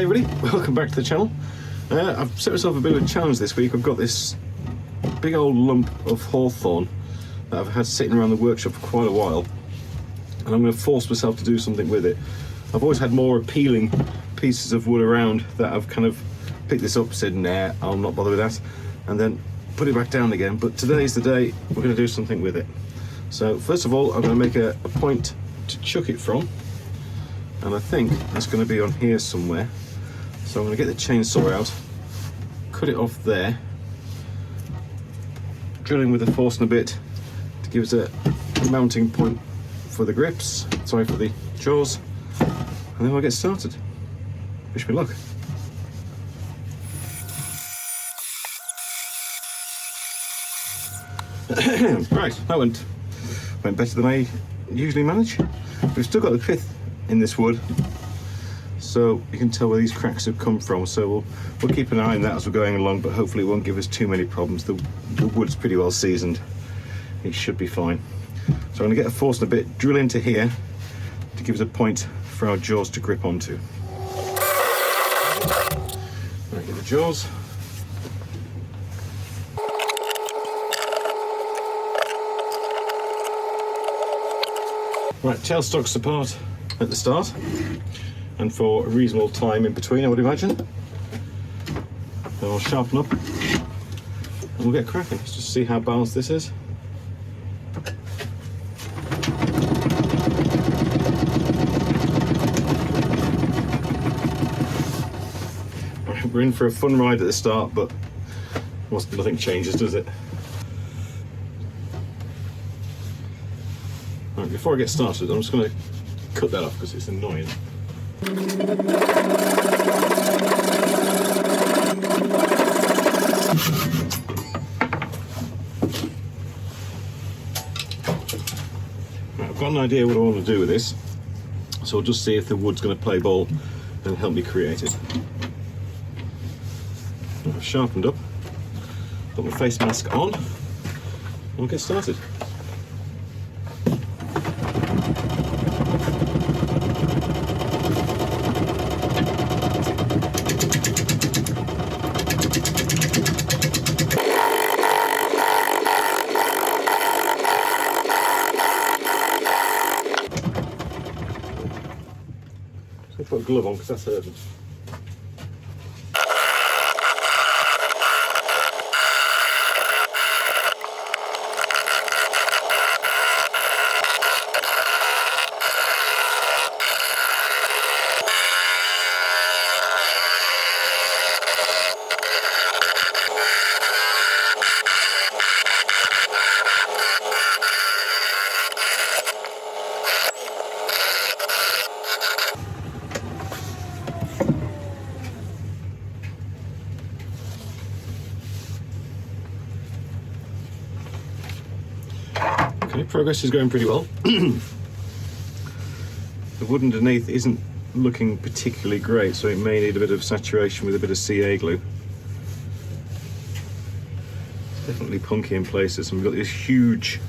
Hi everybody, welcome back to the channel. I've set myself a bit of a challenge this week. I've got this big old lump of hawthorn that I've had sitting around the workshop for quite a while, and I'm going to force myself to do something with it. I've always had more appealing pieces of wood around that I've kind of picked this up, said nah, I'll not bother with that, and then put it back down again. But today's the day we're going to do something with it. So first of all, I'm going to make a point to chuck it from, and I think it's going to be on here somewhere. So I'm going to get the chainsaw out, cut it off there, drilling with a force and a bit to give us a mounting point for the grips, sorry, for the jaws, and then we'll get started. Wish me luck. Right, that went better than I usually manage. We've still got the pith in this wood, so you can tell where these cracks have come from, so we'll keep an eye on that as we're going along, but hopefully it won't give us too many problems. The wood's pretty well seasoned. It should be fine. So I'm going to get a force and a bit, drill into here to give us a point for our jaws to grip onto. Right, get the jaws. Right, tailstocks apart at the start, and for a reasonable time in between, I would imagine. So I'll sharpen up and we'll get cracking. Let's just see how balanced this is. Right, we're in for a fun ride at the start, but nothing changes, does it? Right, before I get started, I'm just going to cut that off because it's annoying. Right, I've got an idea what I want to do with this, so I'll just see if the wood's going to play ball and help me create it. Right, I've sharpened up, put my face mask on, and we'll get started. Put a glove on because that's urgent. Okay, progress is going pretty well. The wood underneath isn't looking particularly great, so it may need a bit of saturation with a bit of CA glue. It's definitely punky in places, and we've got this huge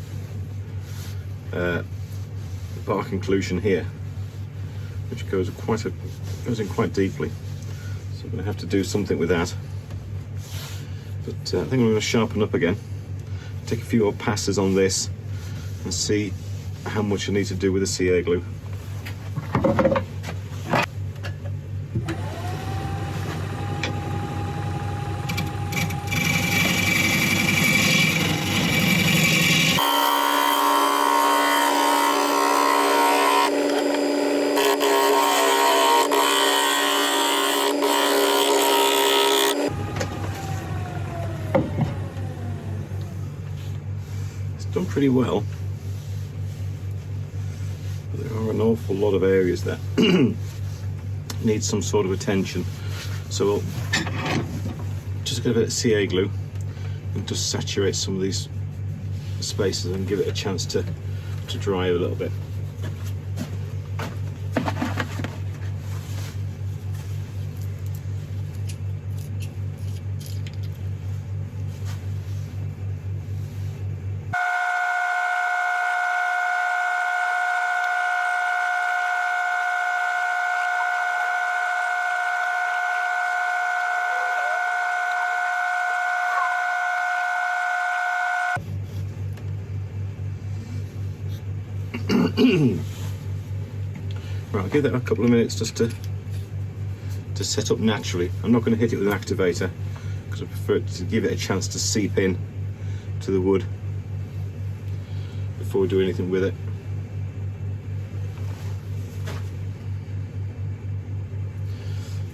bark inclusion here, which goes in quite deeply. So I'm going to have to do something with that. But I think I'm going to sharpen up again, take a few more passes on this, and see how much I need to do with the CA glue. It's done pretty well. There are an awful lot of areas that need some sort of attention, so we'll just get a bit of CA glue and just saturate some of these spaces and give it a chance to dry a little bit. Right, I'll give that a couple of minutes just to set up naturally. I'm not going to hit it with an activator because I prefer it to give it a chance to seep in to the wood before we do anything with it.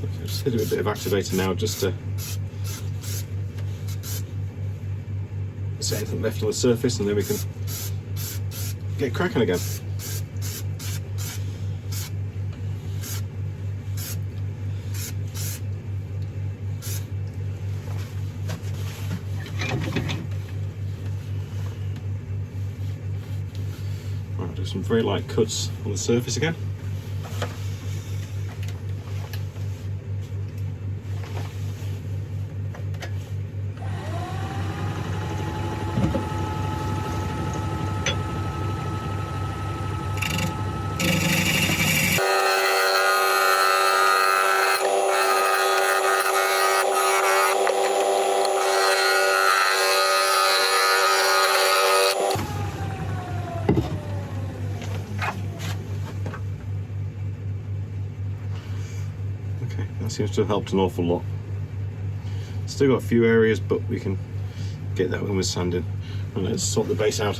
Okay, just hit it with a bit of activator now just to set anything left on the surface, and then we can get cracking again. Right, do some very light cuts on the surface again. That seems to have helped an awful lot. Still got a few areas, but we can get that when we're sanding. And let's sort the base out.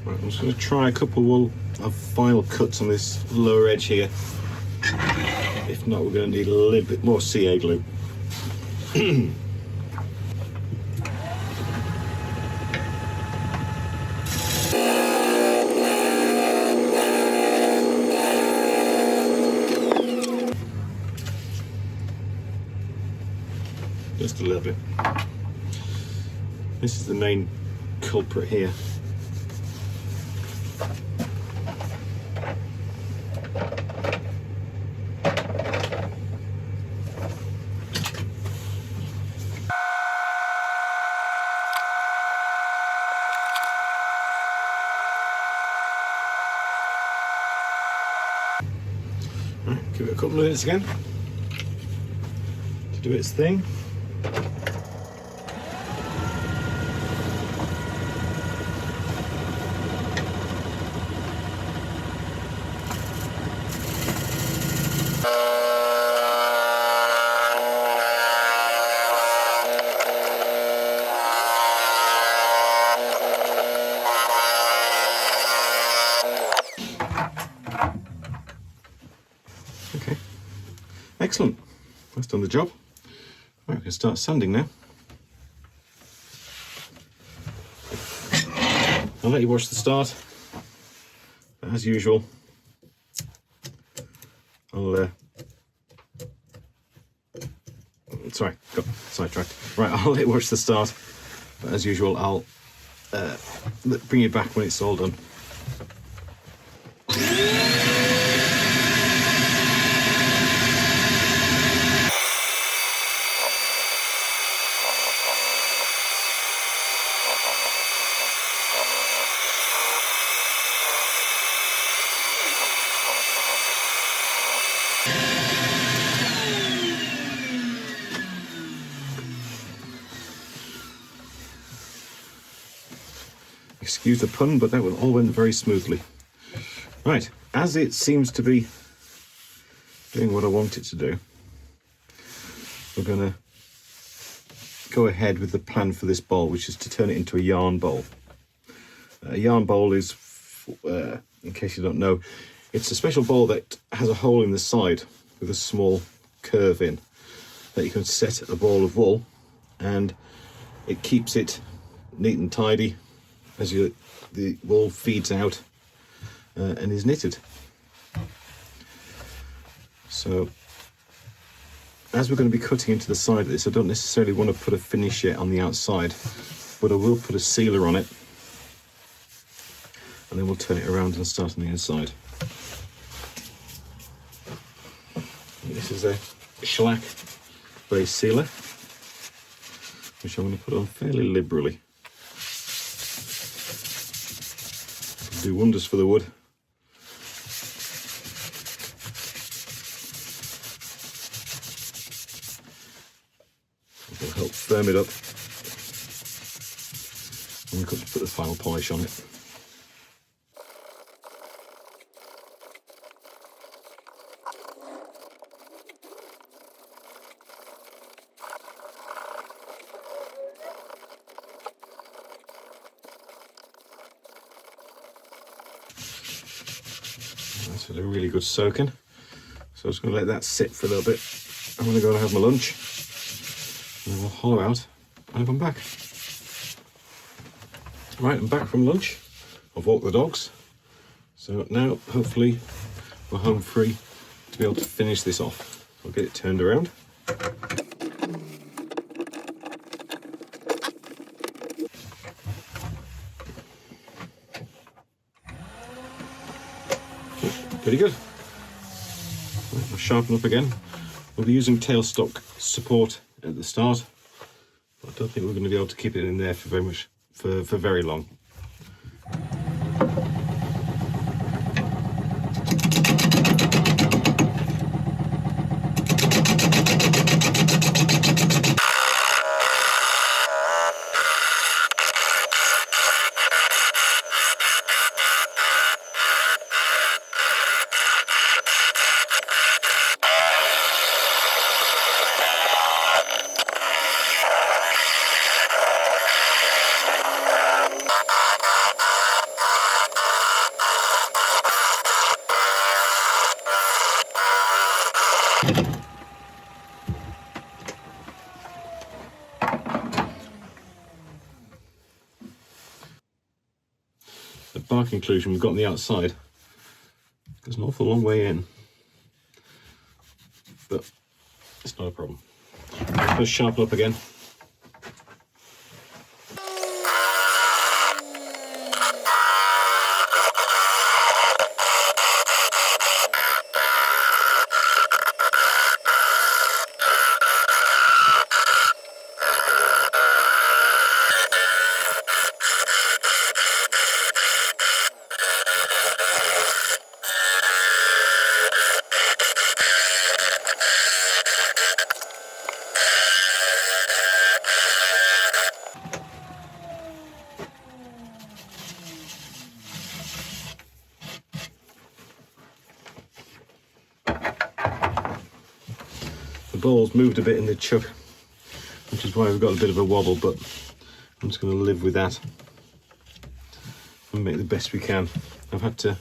Right, I'm just going to try a couple of final cuts on this lower edge here. If not, we're going to need a little bit more CA glue. Just a little bit. This is the main culprit here. Right, give it a couple of minutes again to do its thing. Okay, excellent. That's done the job. Right, we can start sanding now. I'll let you watch the start. But as usual, sorry, got sidetracked. Right, I'll let you watch the start. But as usual, I'll bring you back when it's all done. Excuse the pun, but that all went very smoothly. Right, as it seems to be doing what I want it to do, we're going to go ahead with the plan for this bowl, which is to turn it into a yarn bowl. A yarn bowl is, in case you don't know, it's a special bowl that has a hole in the side with a small curve in that you can set a ball of wool, and it keeps it neat and tidy as the wool feeds out and is knitted. So as we're going to be cutting into the side of this, I don't necessarily want to put a finish yet on the outside, but I will put a sealer on it, and then we'll turn it around and start on the inside. This is a shellac base sealer, which I'm going to put on fairly liberally. It'll do wonders for the wood. It'll help firm it up, and we've got to put the final polish on it. That's had a really good soaking, so I'm just going to let that sit for a little bit. I'm going to go and have my lunch, and then we'll hollow out and I'll come back. Right, I'm back from lunch. I've walked the dogs, so now hopefully we're home free to be able to finish this off. I'll get it turned around. Pretty good. Right, I'll sharpen up again. We'll be using tailstock support at the start, but I don't think we're going to be able to keep it in there for very long. The bark inclusion we've got on the outside goes an awful long way in, but it's not a problem. Let's sharpen up again. The ball's moved a bit in the chuck, which is why we've got a bit of a wobble, but I'm just going to live with that and make the best we can. I've had to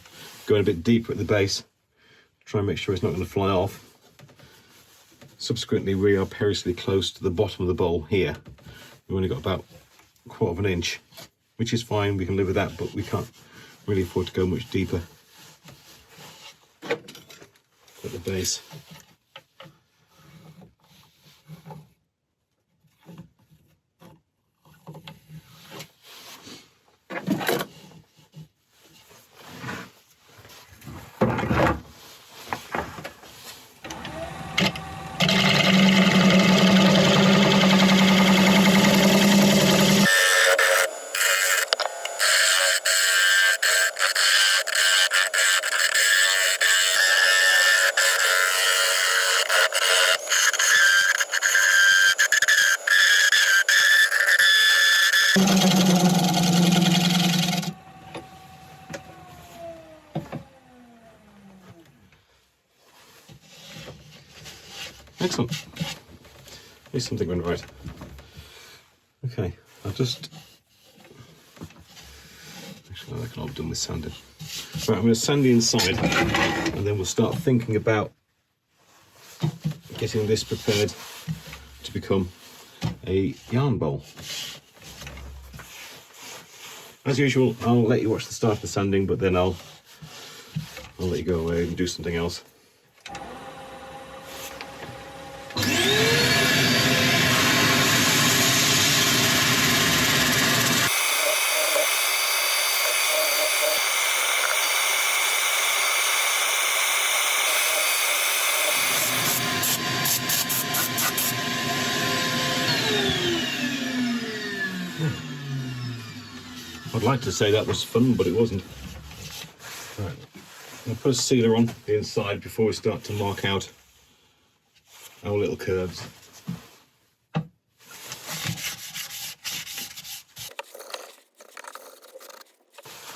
go in a bit deeper at the base to try and make sure it's not going to fly off. Subsequently, we are perilously close to the bottom of the bowl here. We've only got about a quarter of an inch, which is fine, we can live with that, but we can't really afford to go much deeper at the base. Excellent. At least something went right. Okay, actually, I reckon I've done with sanding. Right, I'm going to sand the inside, and then we'll start thinking about getting this prepared to become a yarn bowl. As usual, I'll let you watch the start of the sanding, but then I'll let you go away and do something else. I'd like to say that was fun, but it wasn't. Right. I'll put a sealer on the inside before we start to mark out our little curves.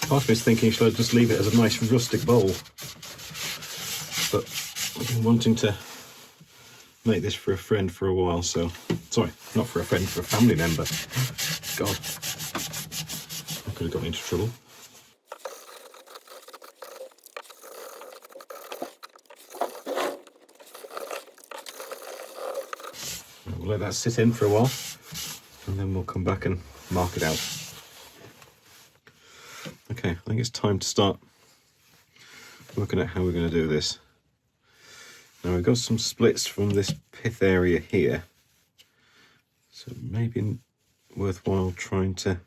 Part of me is thinking, should I just leave it as a nice rustic bowl? But I've been wanting to make this for a friend for a while, so... Sorry, not for a friend, for a family member. God. That could have got me into trouble. We'll let that sit in for a while, and then we'll come back and mark it out. Okay, I think it's time to start looking at how we're going to do this. Now we've got some splits from this pith area here, so it may be worthwhile trying to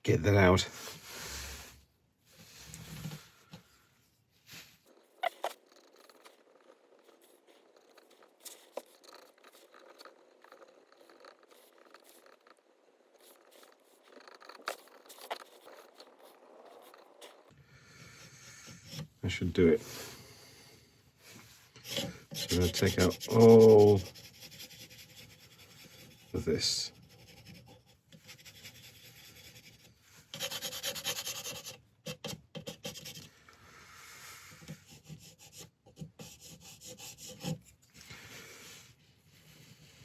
get that out. I should do it. So I'm going to take out all of this.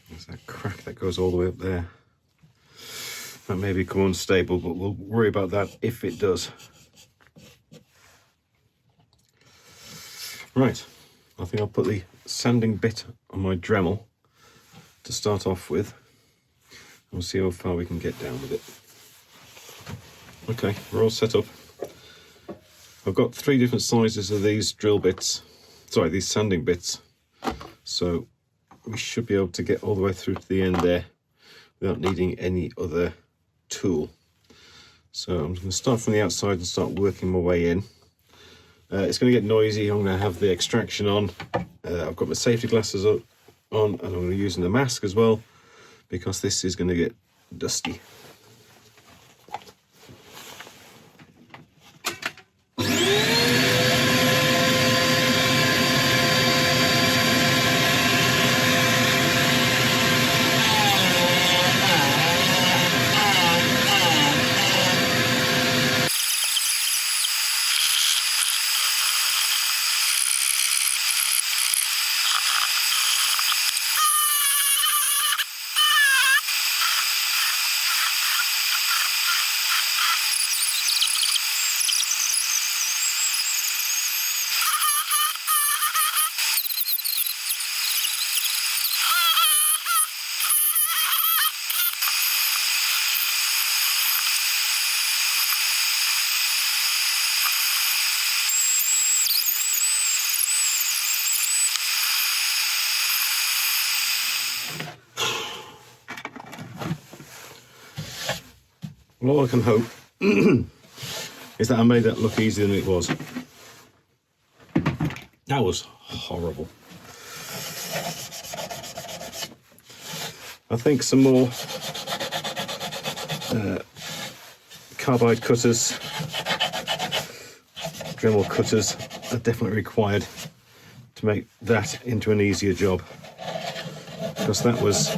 There's that crack that goes all the way up there. That may become unstable, but we'll worry about that if it does. Right, I think I'll put the sanding bit on my Dremel to start off with. We'll see how far we can get down with it. Okay, we're all set up. I've got 3 different sizes of these drill bits, sorry, these sanding bits. So we should be able to get all the way through to the end there without needing any other tool. So I'm going to start from the outside and start working my way in. It's going to get noisy. I'm going to have the extraction on. I've got my safety glasses on, and I'm going to be using the mask as well, because this is going to get dusty. Well, all I can hope is that I made that look easier than it was. That was horrible. I think some more carbide cutters, Dremel cutters are definitely required to make that into an easier job, because that was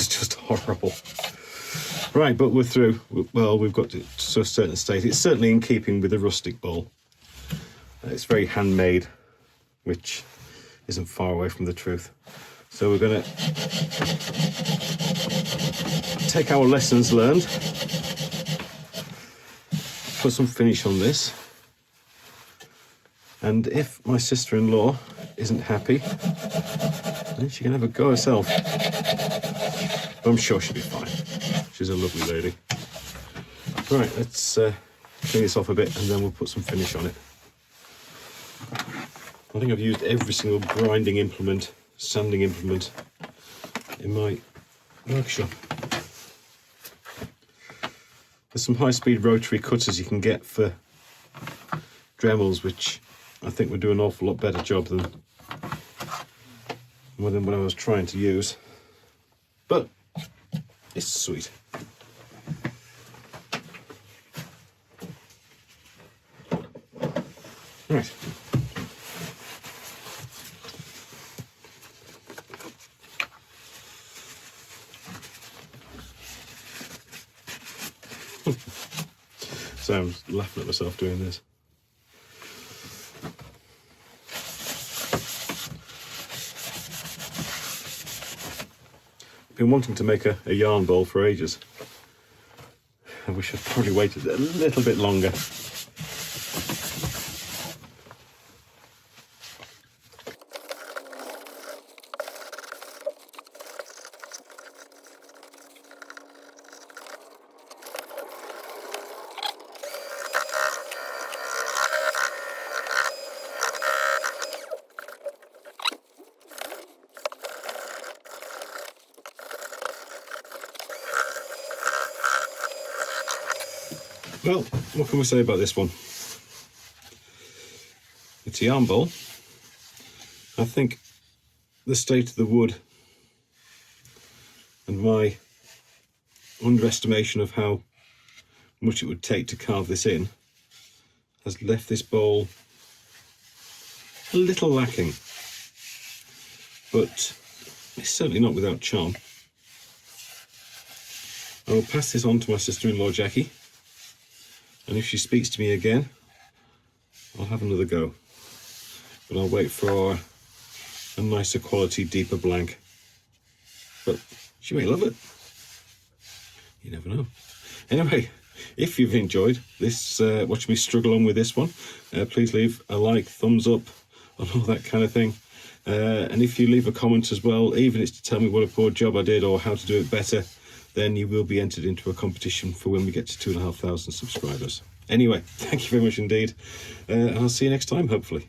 just horrible. Right, but we're through. Well, we've got to a certain state. It's certainly in keeping with the rustic bowl. It's very handmade, which isn't far away from the truth. So we're going to take our lessons learned, put some finish on this, and if my sister-in-law isn't happy, then she can have a go herself. But I'm sure she'll be fine. She's a lovely lady. Right, let's clean this off a bit and then we'll put some finish on it. I think I've used every single grinding implement, sanding implement in my workshop. There's some high-speed rotary cutters you can get for Dremels, which I think would do an awful lot better job than what I was trying to use. But It's sweet. Right. So I was laughing at myself doing this. I've been wanting to make a yarn bowl for ages. I wish I'd probably waited a little bit longer. Well, what can we say about this one? It's a yarn bowl. I think the state of the wood and my underestimation of how much it would take to carve this in has left this bowl a little lacking, but it's certainly not without charm. I will pass this on to my sister-in-law Jackie, and if she speaks to me again, I'll have another go. But I'll wait for a nicer quality, deeper blank. But she may love it. You never know. Anyway, if you've enjoyed this, watching me struggle on with this one, please leave a like, thumbs up, and all that kind of thing. And if you leave a comment as well, even if it's to tell me what a poor job I did or how to do it better, then you will be entered into a competition for when we get to 2,500 subscribers. Anyway, thank you very much indeed, and I'll see you next time, hopefully.